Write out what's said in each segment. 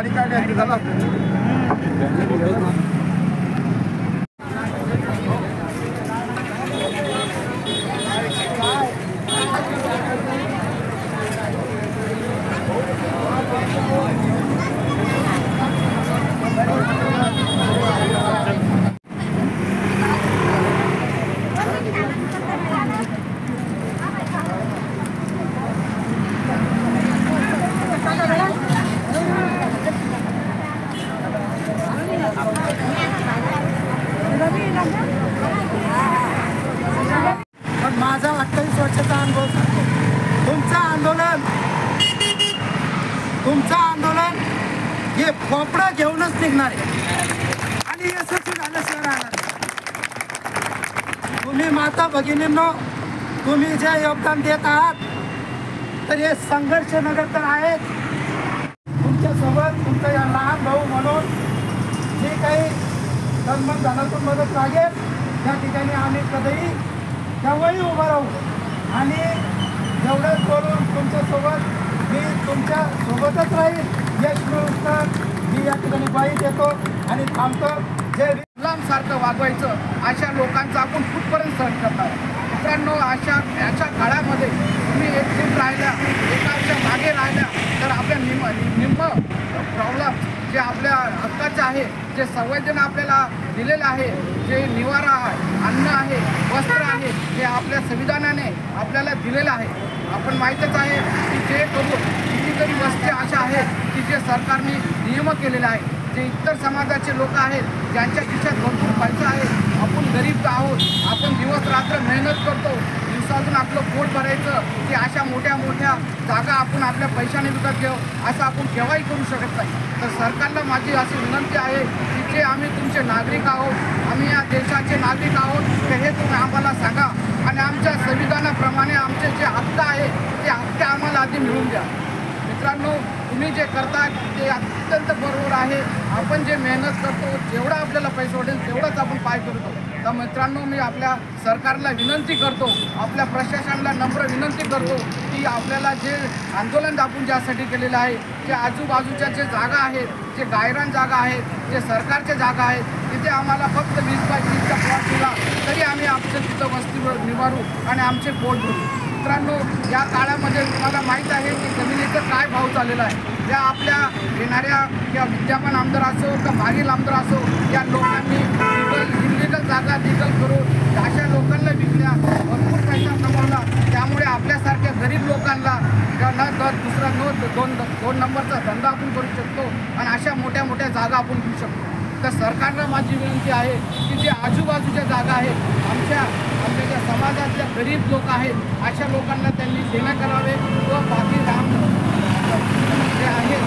गाडी काढली झाला माझा 28 वर्षाचा अनुभव सांगतो. तुमचं आंदोलन हे पोपडा घेऊनच निघणार आहे आणि यशस्वी झाल्याशिवाय राहणार. तुम्ही माता भगिनींनो, तुम्ही जे योगदान देत आहात तर हे संघर्ष नगर तर आहेत. तुमच्यासोबत तुमचा या लहान भाऊ म्हणून जे काही तन्मन धनातून मदत लागेल त्या ठिकाणी आम्ही कधीही केव्हाही उभं राहू आणि एवढंच बोलून तुमच्यासोबत मी तुमच्या सोबतच राहील. यश मिळवून मी या ठिकाणी ग्वाही देतो आणि थांबतो. जे गुलामसारखं वागवायचं अशा लोकांचा आपण कुठपर्यंत सहन करणार. मित्रांनो, याच्या काळामध्ये तुम्ही एकजूट राहिल्या, एकाच्या मागे राहिल्या तर आपल्या निम्म प्रॉब्लेम जे आपल्या हक्काचं आहे, जे संविधान आपल्याला दिलेलं आहे, जे निवारा आहे, अन्न आहे, वस्त्र आहे, हे आपल्या संविधानाने आपल्याला दिलेलं आहे. आपण माहीतच आहे की जे करून कितीतरी वस्ती अशा आहेत की जे सरकारने नियम केलेले आहे. जे इतर समाजाचे लोक आहेत ज्यांच्या खिशात भरपूर पैसा आहे, आपण गरीब आहोत, आपण दिवस रात्र मेहनत करतो, दिवसातून आपलं पोट भरायचं की अशा मोठ्या मोठ्या जागा आपण आपल्या पैशाने विकत घेऊ असं आपण केव्हाही करू शकत नाही. तर सरकारला माझी अशी विनंती आहे की जे आम्ही तुमचे नागरिक आहोत, आम्ही या देशाचे नागरिक आहोत, तर हे तुम्ही आम्हाला सांगा आणि आमच्या संविधानाप्रमाणे आमचे जे हक्क आहे ते हक्क आम्हाला आधी मिळवून द्या. मित्रांनो, तुम्ही जे करता ते अत्यंत बरोबर आहे. आपण जे मेहनत करतो, जेवढा आपल्याला पैसे वाटेल तेवढंच आपण पाय करतो. तर मित्रांनो, मी आपल्या सरकारला विनंती करतो, आपल्या प्रशासनाला नम्र विनंती करतो की आपल्याला जे आंदोलन आपण ज्यासाठी केलेलं आहे, जे आजूबाजूच्या जे जागा आहेत, जे गायरान जागा आहेत, जे सरकारच्या जागा आहेत, तिथे आम्हाला फक्त 20 बाय 30चा प्लॉट दिला तरी आम्ही आमचं तिथं वस्तीवर निवारू आणि आमचे पोट भरू. मित्रांनो, या काळामध्ये तुम्हाला माहीत आहे की जमिनीचा काय भाव चाललेला आहे. या आपल्या येणाऱ्या किंवा विद्यमान आमदार असो किंवा मागील आमदार असो, या लोकांनी इलिगल जागा लिगल करून अशा लोकांना विकल्या, भरपूर पैसा कमवला. त्यामुळे आपल्यासारख्या गरीब लोकांना दुसरा दोन नंबरचा धंदा आपण करू शकतो आणि अशा मोठ्या मोठ्या जागा आपण घेऊ शकतो. तर सरकारला माझी विनंती आहे की जे आजूबाजूच्या जागा आहेत, आमच्या ज्या समाजातल्या गरीब लोक आहेत अशा लोकांना त्यांनी देणं करावे व बाकी जे आहेत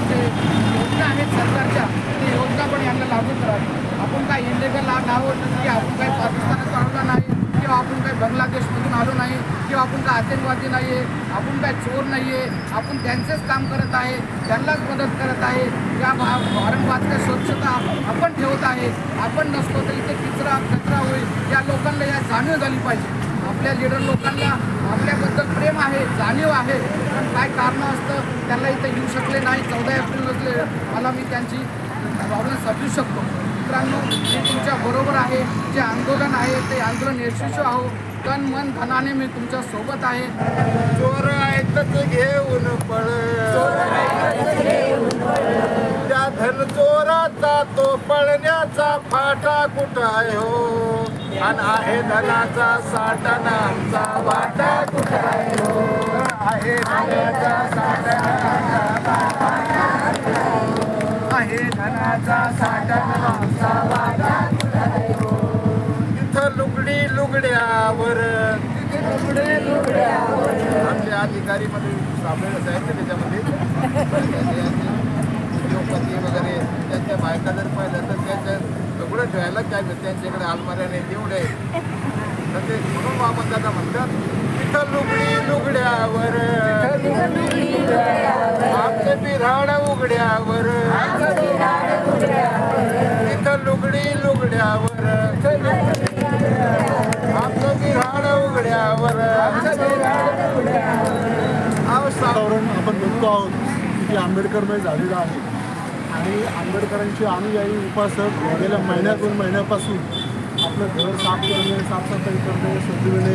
जे योजना आहेत सरकारच्या, ते योजना पण यांना लागू करावी. आपण काय इलिगल आहोत की आपण काही पाकिस्तानात आलो नाही किंवा आपण काही बांगलादेशमधून आलो नाही किंवा आपण काय आतंकवादी नाही आहे, आपण काय चोर नाही आहे, आपण त्यांचेच काम करत आहे, त्यांनाच मदत करत आहे. या औरंगाबादच्या स्वच्छता आपण ठेवत आहे. आपण नसतो तर इथे कचरा होईल. या लोकांना या जाणीव झाली पाहिजे. आपल्या लीडर लोकांना आपल्याबद्दल प्रेम आहे, जाणीव आहे, पण काय कारणं असतं त्यांना इथे येऊ शकले नाही. 14 एप्रिल रोजी मला मी त्यांची प्रॉब्लेम समजू शकतो. मित्रांनो, मी तुमच्या बरोबर आहे. जे आंदोलन आहे ते आंदोलन यशस्वी आहो. तन मन धनाने मी तुमच्या सोबत आहे. चोर ऐकत घेऊन पळ, त्या धन चोराचा तो पळण्याचा फाटा कुठं आहे हो, आणि आहे धनाचा साठा आमचा वाटा कुठं आहे हो, आहे धनाचा साठा आहे धनाचा साठा आमचा वाटा कुठं आहे हो. तिथं लुगडी लुगड्यावर, आमचे अधिकारीमध्ये सापडेलच आहेत त्याच्यामध्ये उद्योगपती वगैरे त्यांच्या बायका जर पाहिलं तर त्यांच्या सगळं ठेवायला काय त्यांच्याकडे अलमाऱ्या नाही तेवढे तर ते म्हणून आपण त्याचा म्हणतात तिथं लुगडी लुगड्यावर, आमचे बिऱ्हाड उघड्यावर, तिथं लुगडी लुगड्यावर, आमचं बिऱ्हाड उघड्यावर. आपण बघतो आहोत अति आंबेडकरमय झालेलं आहे आणि आंबेडकरांचे अनुयायी उपासक गेल्या दोन महिन्यापासून आपलं घर साफ करणे, साफसफाई करणे, सजविणे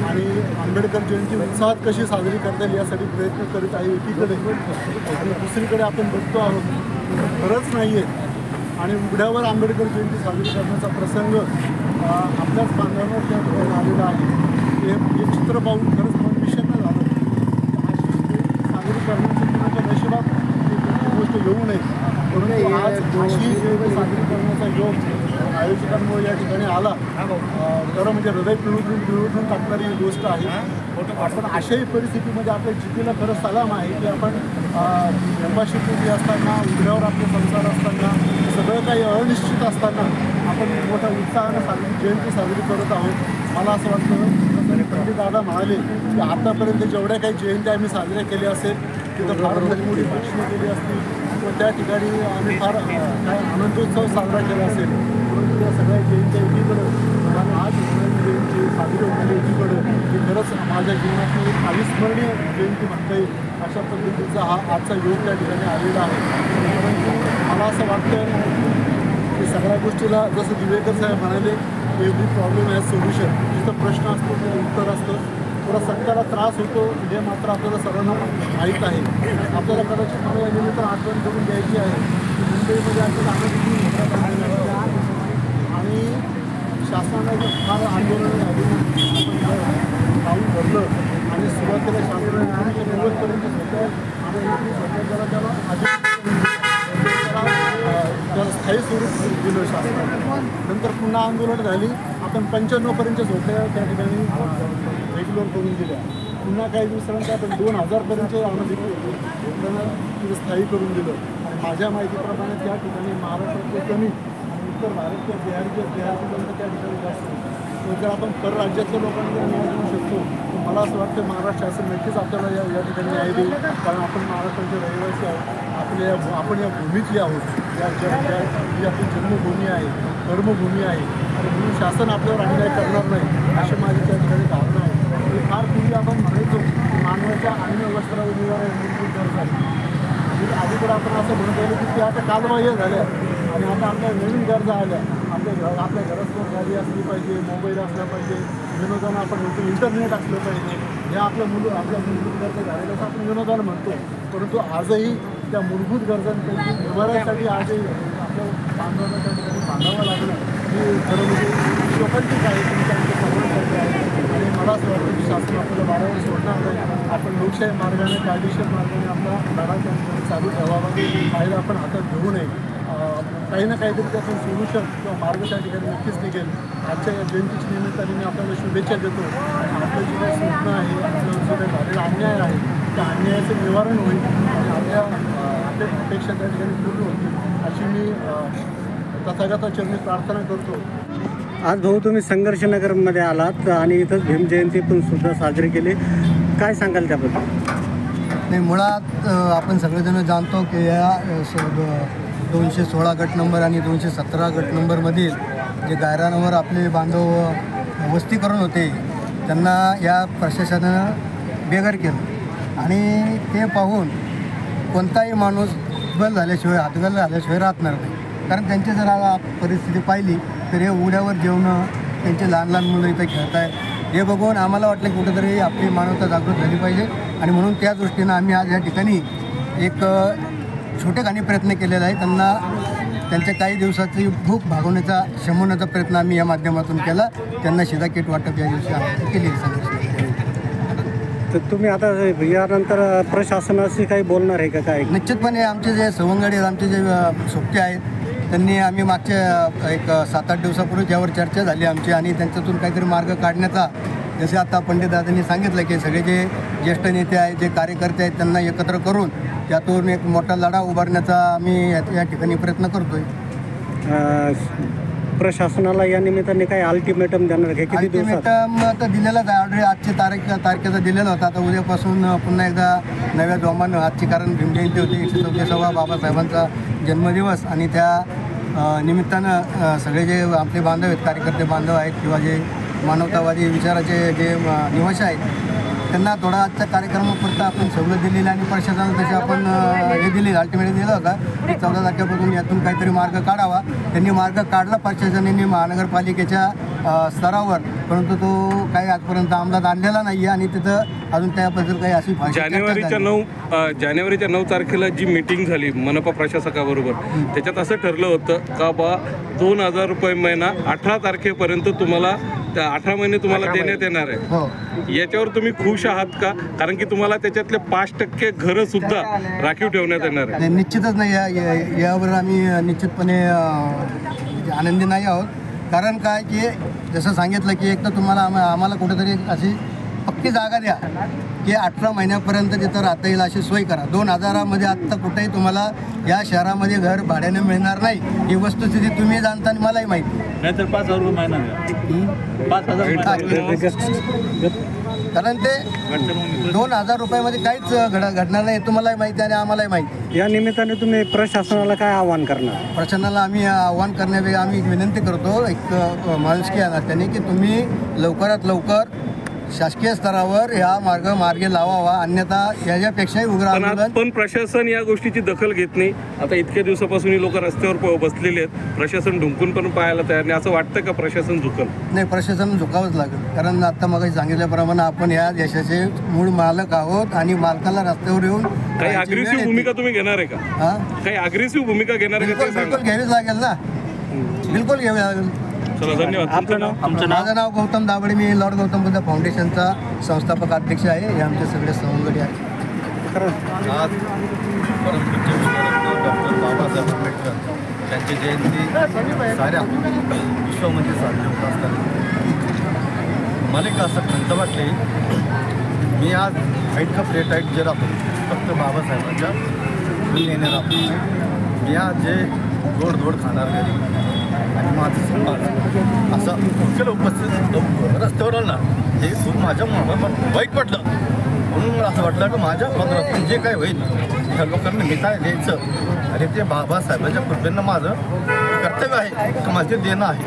आणि आंबेडकर जयंती उत्साहात कशी साजरी करता येईल यासाठी प्रयत्न करीत आहे एकीकडे, आणि दुसरीकडे आपण बघतो आहोत खरंच नाही आहे आणि उघड्यावर आंबेडकर जयंती साजरी करण्याचा प्रसंग आपल्याच बांधवांवर त्या ठिकाणी आलेला आहे. हे चित्र पाहून खरंच मन विषण्ण झालं. अशी साजरी करण्याची कुणाच्या नशिबात ही गोष्ट येऊ नये, परंतु आज अशी साजरी करण्याचा योग आयोजकांमुळे या ठिकाणी आला. खरं म्हणजे हृदय पिळून टाकणारी ही गोष्ट आहे. आपण अशाही परिस्थितीमध्ये आपल्या जिद्दीला खरं सलाम आहे की आपण उपाशी असताना, उघड्यावर आपले संसार असताना, सगळं काही अनिश्चित असताना आपण मोठ्या उत्साहानं जयंती साजरी करत आहोत. मला असं वाटतं पंडित दादा म्हणाले की आतापर्यंत जेवढ्या काही जयंत्या आम्ही साजऱ्या केल्या असेल तिथं फार मोठी भाषणं केली असतील व त्या ठिकाणी आम्ही फार काय आनंदोत्सव साजरा केला असेल, परंतु त्या सगळ्या जयंत्या एकीकडं आणि आज होणारी जयंती साजरी होणारी एकीकडं ही खरंच माझ्या जीवनातली एक अविस्मरणीय जयंती म्हणता येईल अशा पद्धतीचा हा आजचा योग त्या ठिकाणी आलेला आहे. परंतु मला असं वाटतं की सगळ्या गोष्टीला जसं दिवेकर साहेब म्हणाले एव्हरी प्रॉब्लेम हॅज सोल्युशन. जिथं प्रश्न असतो तिथं उत्तर असतं. थोडा सत्याला त्रास होतो हे मात्र आपल्याला सर्वांना माहीत आहे. आपल्याला कदाचित मला या निमित्त आठवण करून द्यायची आहे की मुंबईमध्ये आपल्याला आणि शासनाने फार आंदोलनं झाली. आपण पाऊल भरलं आणि सुरुवातीला शासनाने 1990पर्यंत होतं आणि त्याला स्थायी स्वरूप दिलं शासनाने. नंतर पुन्हा आंदोलन झाली. आपण 95पर्यंत झोपड्या त्या ठिकाणी रेग्युलर करून दिल्या. पुन्हा काही दिवसानंतर आपण 2000पर्यंत झोपड्यांना तिथं स्थायी करून दिलं. आणि माझ्या माहितीप्रमाणे त्या ठिकाणी महाराष्ट्रातले कमी आणि उत्तर भारत बिहारपर्यंत त्या ठिकाणी जास्त. जर आपण परराज्यातल्या लोकांना जर न्याय देऊ शकतो तर मला असं वाटतं महाराष्ट्र शासन नक्कीच आपल्याला या ठिकाणी न्याय देईल. कारण आपण महाराष्ट्राचे रहिवासी आहोत. आपण या भूमीतले आहोत. जी आपली जन्मभूमी आहे, कर्मभूमी आहे आणि म्हणून शासन आपल्यावर अन्याय करणार नाही अशी माझी त्या ठिकाणी धारणा आहे. आणि फार पूर्वी आपण म्हणायचो की मानवाच्या अन्न वस्त्रावर निवारा मूलभूत गरज आहे. अलीकडे आपण असं म्हणत आलो की ते आता कालबाह्य झाल्या आणि आता आपल्या नवीन गरजा आल्या. आपल्या घरासमोर गाडी असली पाहिजे, मोबाईल असला पाहिजे, विनोदानं आपण म्हणतो इंटरनेट असलं पाहिजे. हे आपल्या मूलभूत गरजा झालेल्या असं आपण विनोदानं म्हणतो. परंतु आजही त्या मूलभूत गरजांपैकी निवाऱ्यासाठी आजही आपल्या बांधवांना त्या ठिकाणी बांधावं लागलं ही खरं म्हणजे शोकांतिक आहे. तुमच्या सर्वांसाठी आहे आणि मला असं वाटतं की शासन आपल्याला वाऱ्यावर सोडणार नाही. आपण लोकशाही मार्गाने, कायदेशीर मार्गाने आपला लढा त्या ठिकाणी चालू ठेवावा. फायदा आपण हातात घेऊ नये. काही ना काहीतरी त्यातून सोल्युशन किंवा मार्ग त्या ठिकाणी नक्कीच निघेल. आजच्या या जयंतीच्या निमित्ताने मी आपल्याला शुभेच्छा देतो. आणि आपलं जे काही सूचना आहे, आपलं जो काही झालेला अन्याय आहे त्या अन्यायाचं निवारण होईल आणि आपल्या अपेक्षा त्या ठिकाणी पूर्ण होतील अशी मी तथागताचरणी प्रार्थना करतो. आज भाऊ तुम्ही संघर्षनगरमध्ये आलात आणि इथंच भीम जयंती पण सुद्धा साजरी केली, काय सांगाल त्याबद्दल? नाही, मुळात आपण सगळेजण जाणतो की या 216 गट नंबर आणि 217 गट नंबरमधील जे गायरानावर आपले बांधव वस्तीकरण होते त्यांना या प्रशासनानं बेघर केलं आणि ते पाहून कोणताही माणूस हातगल झाल्याशिवाय राहणार नाही. कारण त्यांची जर परिस्थिती पाहिली तर हे उघड्यावर जेवणं, त्यांचे लहान लहान मुलं इथं खेळत आहेत हे बघून आम्हाला वाटलं की कुठेतरी आपली मानवता जागृत झाली पाहिजे आणि म्हणून त्या दृष्टीनं आम्ही आज या ठिकाणी एक छोटेखानी प्रयत्न केलेला आहे. त्यांना त्यांच्या काही दिवसाची भूक भागवण्याचा, शमवण्याचा प्रयत्न आम्ही या माध्यमातून केला. त्यांना शिधा किट वाटप या दिवशी आम्ही केली संघर्ष. तर तुम्ही आता यानंतर प्रशासनाशी काही बोलणार आहे का? काय निश्चितपणे आमचे जे सवंगडी, आमचे जे सोबते आहेत त्यांनी आम्ही मागच्या एक 7-8 दिवसापूर्वी ज्यावर चर्चा झाली आमची आणि त्यांच्यातून काहीतरी मार्ग काढण्याचा, जसे आता पंडितदादांनी सांगितलं की सगळे जे ज्येष्ठ नेते आहेत, जे कार्यकर्ते आहेत त्यांना एकत्र करून त्यातून एक मोठा लढा उभारण्याचा आम्ही या ठिकाणी प्रयत्न करतोय. प्रशासनाला या निमित्ताने काय अल्टिमेटम देणार आहे? किती दिवसात? अल्टिमेटम तर दिलेलाच आहे ऑलरेडी. आजची तारखेचा दिलेला होता. आता उद्यापासून पुन्हा एकदा नव्या जोमानं आजची, कारण भीमजयंती होती, 144वा बाबासाहेबांचा जन्मदिवस आणि त्या निमित्तानं सगळे जे आपले बांधव आहेत, कार्यकर्ते बांधव आहेत किंवा जे मानवतावादी विचाराचे जे निवासी आहेत त्यांना थोडा आजच्या कार्यक्रमापुरता आपण सवलत दिलेली आणि प्रशासनाला तसे आपण हे दिले अल्टिमेट दिलं होता की 14 तारखेपासून यातून काहीतरी मार्ग काढावा. त्यांनी मार्ग काढला प्रशासनाने महानगरपालिकेच्या स्तरावर, परंतु तो काही आजपर्यंत अंमलात आणलेला नाही आहे आणि तिथं अजून त्याबद्दल काही अशी जानेवारीच्या 9 तारखेला जी मीटिंग झाली मनपा प्रशासकाबरोबर, त्याच्यात असं ठरलं होतं का बा 2000 रुपये महिना 18 तारखेपर्यंत तुम्हाला 18 महिने तुम्हाला देण्यात येणार आहे. हो. याच्यावर तुम्ही खुश आहात का? कारण की तुम्हाला त्याच्यातले 5% घरं सुद्धा राखीव ठेवण्यात येणार आहे. नाही, निश्चितच नाही. यावर आम्ही निश्चितपणे आनंदी नाही आहोत. कारण काय की जसं सांगितलं की एक तर तुम्हाला आम्हाला कुठेतरी अशी पक्की जागा द्या की 18 महिन्यापर्यंत तिथं राहता येईल अशी सोय करा. 2000मध्ये आत्ता कुठेही तुम्हाला या शहरामध्ये घर भाड्याने मिळणार नाही. ही वस्तुस्थिती तुम्ही जाणता आणि मलाही माहिती. नाहीतर 5,000 रुपये महिना द्या. 5,000 कारण ते 2000 रुपयामध्ये काहीच घडणार नाही, तुम्हालाही माहिती आणि आम्हालाही माहिती. या निमित्ताने तुम्ही प्रशासनाला काय आवाहन करणार? प्रशासनाला आम्ही आव्हान करण्यापेक्षा आम्ही विनंती करतो एक माणुसकी या नात्याने की तुम्ही लवकरात लवकर शासकीय स्तरावर हा मार्गी लावावा, अन्यथा याच्यापेक्षाही उग्र आंदोलन. पण प्रशासन या गोष्टीची दखल घेत नाही. आता इतक्या दिवसापासून ही लोक रस्त्यावर बसलेले आहेत, प्रशासन ढुंकून पण पाहायला तयार नाही. असं वाटतं का प्रशासन झुकल? नाही, प्रशासन झुकावंच लागेल. कारण आता मग सांगितल्याप्रमाणे आपण या देशाचे मूळ मालक आहोत आणि मालकाला रस्त्यावर येऊन काही अग्रेसिव्ह भूमिका तुम्ही घेणार आहे का? हा, काही अग्रेसिव्ह भूमिका घेणार आहे का ते बिलकुल सांगा. घ्यावीच लागेल ना, बिलकुल घ्यावी लागेल. चला, धन्यवाद. तुमचं नाव? माझं नाव गौतम दाभडे. मी लॉर्ड गौतम बुद्ध फाउंडेशनचा संस्थापक अध्यक्ष आहे. हे आमचे सगळे सवंगडी आहेत. आज परमपूज्य डॉक्टर बाबासाहेब आंबेडकर यांची जयंती साऱ्या विश्वामध्ये साजरी होत असताना मला एक असं खंत वाटले. मी आज हाईट का प्लेट हाईट जे राहतो फक्त बाबासाहेबांच्या येणे राहतो. मी आज जे गोड खाणार घरी आणि माझं समाज असं मुख्य उपस्थित रस्त्यावर आलं ना, हे खूप माझ्या मनाला वाईट वाटलं. म्हणून मला असं वाटलं की माझ्या पदरातून जे काय होईल त्या लोकांना मी काय द्यायचं आणि ते बाबासाहेबांच्या कृपेनं माझं कर्तव्य आहे की माझे देणं आहे.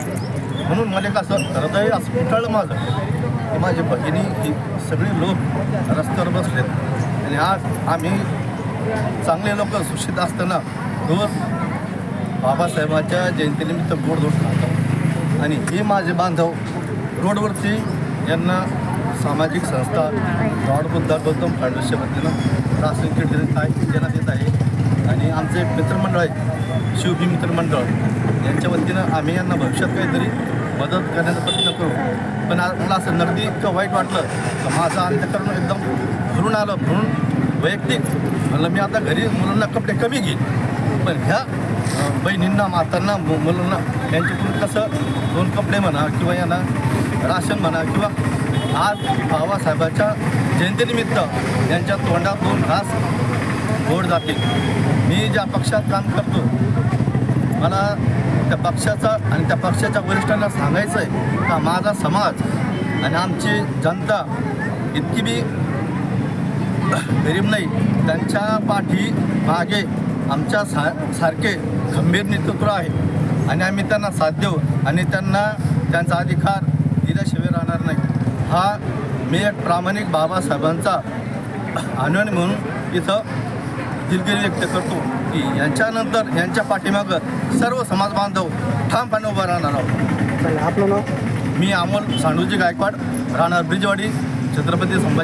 म्हणून मला एक असं हृदय असं कळलं माझं की माझी भगिनी ही सगळी लोक रस्त्यावर बसलेत आणि आज आम्ही चांगले लोक सुशिक्षित असताना रोज बाबासाहेबांच्या जयंतीनिमित्त गोडधोड खातो. आणि हे माझे बांधव रोडवरती यांना सामाजिक संस्था लॉर्ड बुद्ध गौतम फाउंडेशनच्या वतीनं राशन किट देण्यात येत आहे. आणि आमचे मित्रमंडळ आहे शिवभी मित्रमंडळ, यांच्या वतीनं आम्ही यांना भविष्यात काहीतरी मदत करण्याचा प्रयत्न करू. पण आज मला असं नगदी इतकं वाईट वाटलं तर माझं अंतःकरण एकदम भरून आलं. म्हणून वैयक्तिक म्हणलं मी आता घरी मुलांना कपडे कमी घेईन, पण ह्या बहिणींना मातांना मुलांना यांच्याकडून कसं 2 कपडे म्हणा किंवा यांना राशन म्हणा किंवा आज बाबासाहेबांच्या जयंतीनिमित्त यांच्या तोंडात 2 घास गोड जातील. मी ज्या पक्षात काम करतो मला त्या पक्षाचा आणि त्या पक्षाच्या वरिष्ठांना सांगायचं आहे का माझा समाज आणि आमची जनता इतकी बी गरीब नाही. त्यांच्या पाठी मागे आमच्या सारखे खंबीर नेतृत्व आहे आणि आम्ही त्यांना साथ देऊ आणि त्यांना त्यांचा अधिकार दिल्याशिवाय राहणार नाही. हा मी एक प्रामाणिक बाबासाहेबांचा अनुयायी म्हणून इथं दिलगिरी व्यक्त करतो की यांच्यानंतर यांच्या पाठीमागं सर्व समाज बांधव ठामपणे उभं राहणार आहोत. आपलं नाव? मी अमोल सांडूजी गायकवाड, राहणार ब्रिजवाडी, छत्रपती संभाजी